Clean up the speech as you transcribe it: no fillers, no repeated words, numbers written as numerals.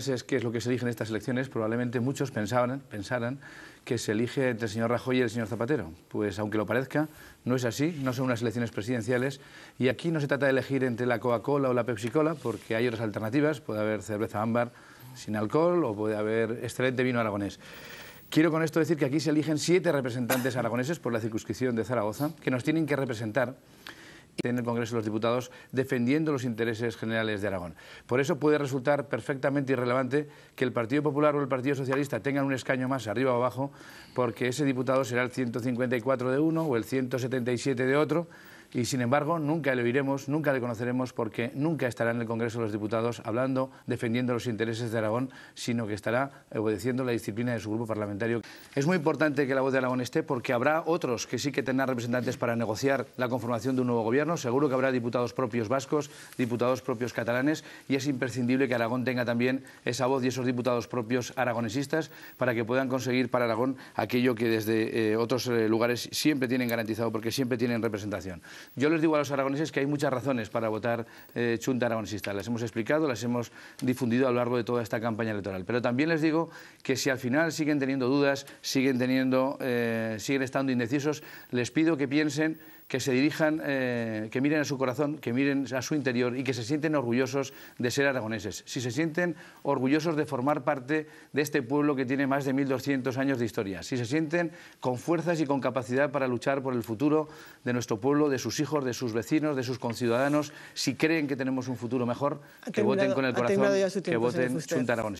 Es que es lo que se elige en estas elecciones. Probablemente muchos pensaran que se elige entre el señor Rajoy y el señor Zapatero. Pues aunque lo parezca, no es así, no son unas elecciones presidenciales y aquí no se trata de elegir entre la Coca-Cola o la Pepsi-Cola porque hay otras alternativas, puede haber cerveza ámbar sin alcohol o puede haber excelente vino aragonés. Quiero con esto decir que aquí se eligen 7 representantes aragoneses por la circunscripción de Zaragoza que nos tienen que representar en el Congreso de los Diputados defendiendo los intereses generales de Aragón. Por eso puede resultar perfectamente irrelevante que el Partido Popular o el Partido Socialista tengan un escaño más arriba o abajo, porque ese diputado será el 154 de uno o el 177 de otro, y sin embargo nunca le oiremos, nunca le conoceremos, porque nunca estará en el Congreso de los Diputados hablando, defendiendo los intereses de Aragón, sino que estará obedeciendo la disciplina de su grupo parlamentario. Es muy importante que la voz de Aragón esté porque habrá otros que sí que tendrán representantes para negociar la conformación de un nuevo gobierno. Seguro que habrá diputados propios vascos, diputados propios catalanes, y es imprescindible que Aragón tenga también esa voz y esos diputados propios aragonesistas para que puedan conseguir para Aragón aquello que desde otros lugares siempre tienen garantizado, porque siempre tienen representación. Yo les digo a los aragoneses que hay muchas razones para votar Chunta Aragonesista. Las hemos explicado, las hemos difundido a lo largo de toda esta campaña electoral. Pero también les digo que si al final siguen teniendo dudas, siguen estando indecisos, les pido que piensen, que se dirijan, que miren a su corazón, que miren a su interior y que se sienten orgullosos de ser aragoneses. Si se sienten orgullosos de formar parte de este pueblo que tiene más de 1200 años de historia, si se sienten con fuerzas y con capacidad para luchar por el futuro de nuestro pueblo, de sus hijos, de sus vecinos, de sus conciudadanos, si creen que tenemos un futuro mejor, que voten con el corazón, que voten Chunta Aragonesista.